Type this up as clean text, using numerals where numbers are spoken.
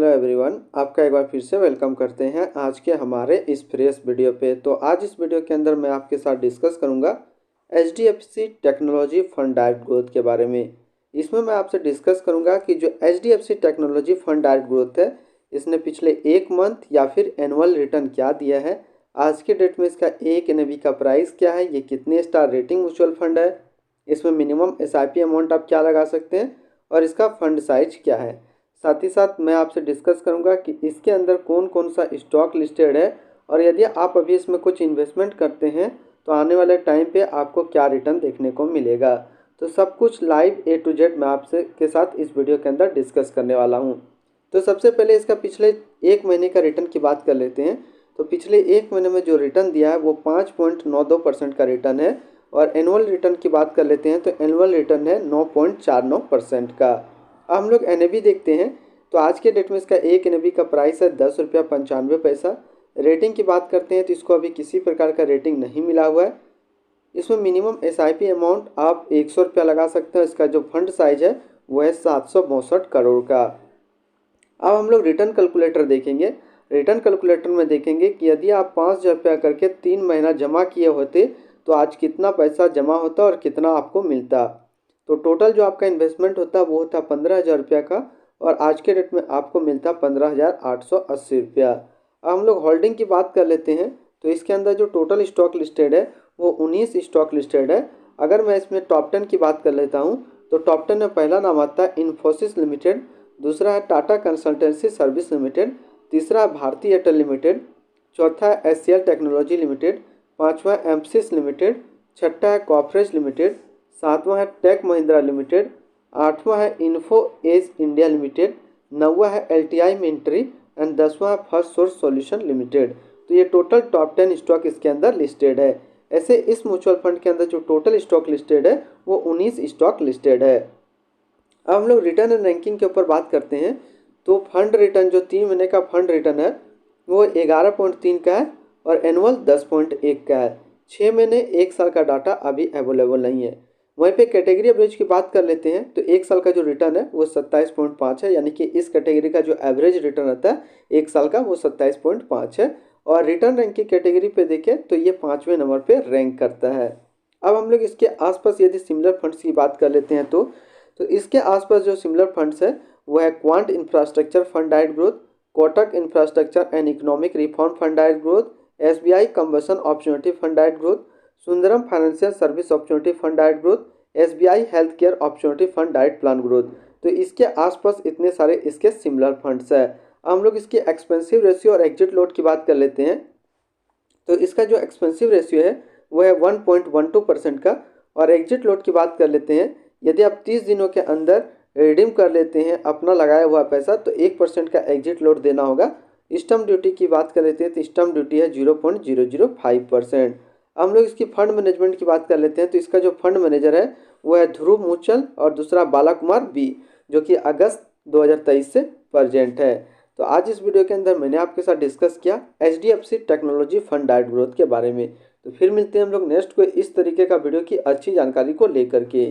Hello everyone, आपका एक बार फिर से वेलकम करते हैं आज के हमारे इस फ्रेश वीडियो पे। तो आज इस वीडियो के अंदर मैं आपके साथ डिस्कस करूंगा HDFC technology fund direct growth के बारे में। इसमें मैं आपसे डिस्कस करूंगा कि जो HDFC technology fund direct growth है, इसने पिछले एक मंथ या फिर एनुअल रिटर्न क्या दिया है, आज के डेट में इसका एक NAV का प्राइस क्या है, ये कितने स्टार रेटिंग म्यूचुअल फंड है, इसमें मिनिमम SIP अमाउंट आप क्या लगा सकते हैं और इसका फंड साइज क्या है। साथ ही साथ मैं आपसे डिस्कस करूंगा कि इसके अंदर कौन कौन सा स्टॉक लिस्टेड है और यदि आप अभी इसमें कुछ इन्वेस्टमेंट करते हैं तो आने वाले टाइम पे आपको क्या रिटर्न देखने को मिलेगा। तो सब कुछ लाइव A to Z मैं आपसे के साथ इस वीडियो के अंदर डिस्कस करने वाला हूं। तो सबसे पहले इसका पिछले एक महीने का रिटर्न की बात कर लेते हैं। तो पिछले एक महीने में जो रिटर्न दिया है वो 5.92% का रिटर्न है और एनुअल रिटर्न की बात कर लेते हैं तो एनुअल रिटर्न है 9.49% का। अब हम लोग NAV देखते हैं तो आज के डेट में इसका एक NAV का प्राइस है 10.95 रुपया। रेटिंग की बात करते हैं तो इसको अभी किसी प्रकार का रेटिंग नहीं मिला हुआ है। इसमें मिनिमम SIP अमाउंट आप 100 रुपया लगा सकते हैं। इसका जो फंड साइज है वो है 762 करोड़ का। अब हम लोग रिटर्न कैलकुलेटर देखेंगे। रिटर्न कैलकुलेटर में देखेंगे कि यदि आप 5,000 रुपया करके 3 महीना जमा किए होते तो आज कितना पैसा जमा होता और कितना आपको मिलता। तो टोटल जो आपका इन्वेस्टमेंट होता वो होता 15,000 रुपया का और आज के डेट में आपको मिलता 15,880 रुपया। अब हम लोग होल्डिंग की बात कर लेते हैं तो इसके अंदर जो टोटल स्टॉक लिस्टेड है वो 19 स्टॉक लिस्टेड है। अगर मैं इसमें टॉप 10 की बात कर लेता हूँ तो टॉप 10 में पहला नाम आता है इन्फोसिस लिमिटेड, दूसरा है टाटा कंसल्टेंसी सर्विस लिमिटेड, तीसरा है भारती एयरटेल लिमिटेड, चौथा है SCL टेक्नोलॉजी लिमिटेड, पाँचवा है एम्फसिस लिमिटेड, छठा है कॉर्पोरेज लिमिटेड, सातवां है टेक महिंद्रा लिमिटेड, आठवां है इन्फो एज इंडिया लिमिटेड, नौवां है LTI मिंट्री एंड 10वां है फर्स्ट सोर्स सॉल्यूशन लिमिटेड। तो ये टोटल टॉप 10 स्टॉक इसके अंदर लिस्टेड है। ऐसे इस म्यूचुअल फंड के अंदर जो टोटल स्टॉक लिस्टेड है वो 19 स्टॉक लिस्टेड है। अब हम लोग रिटर्न एंड रैंकिंग के ऊपर बात करते हैं तो फंड रिटर्न जो 3 महीने का फंड रिटर्न है वो 11.3 का है और एनुअल 10.1 का है। 6 महीने 1 साल का डाटा अभी अवेलेबल नहीं है। वहीं पे कैटेगरी एवरेज की बात कर लेते हैं तो 1 साल का जो रिटर्न है वो 27.5 है, यानी कि इस कैटेगरी का जो एवरेज रिटर्न आता है 1 साल का वो 27.5 है। और रिटर्न रैंक की कैटेगरी पे देखें तो ये 5वें नंबर पे रैंक करता है। अब हम लोग इसके आसपास यदि सिमिलर फंड्स की बात कर लेते हैं तो इसके आसपास जो सिमिलर फंड्स है वो है quant infrastructure fund direct growth, Kotak infrastructure and economic reform fund direct growth, SBI combustion opportunity fund direct growth, Sundaram financial service opportunity fund direct growth, SBI health care opportunity fund direct plan growth. तो इसके आसपास इतने सारे इसके similar funds है। हम लोग इसकी एक्सपेंसिव रेशियो और एग्जिट लोड की बात कर लेते हैं तो इसका जो एक्सपेंसिव रेशियो है वो है 1.12% का और एग्जिट लोड की बात कर लेते हैं। यदि आप 30 दिनों के अंदर रिडीम कर लेते हैं अपना लगाया हुआ पैसा तो 1% का एग्जिट लोड देना होगा। स्टम्प ड्यूटी की बात कर लेते हैं तो स्टम्प ड्यूटी है 0.005%। हम लोग इसकी फंड मैनेजमेंट की बात कर लेते हैं तो इसका जो फंड मैनेजर है वो है ध्रुव मूचल और दूसरा बाला कुमार B, जो कि अगस्त 2023 से प्रेजेंट है। तो आज इस वीडियो के अंदर मैंने आपके साथ डिस्कस किया HDFC technology fund direct growth के बारे में। तो फिर मिलते हैं हम लोग नेक्स्ट को इस तरीके का वीडियो की अच्छी जानकारी को लेकर के।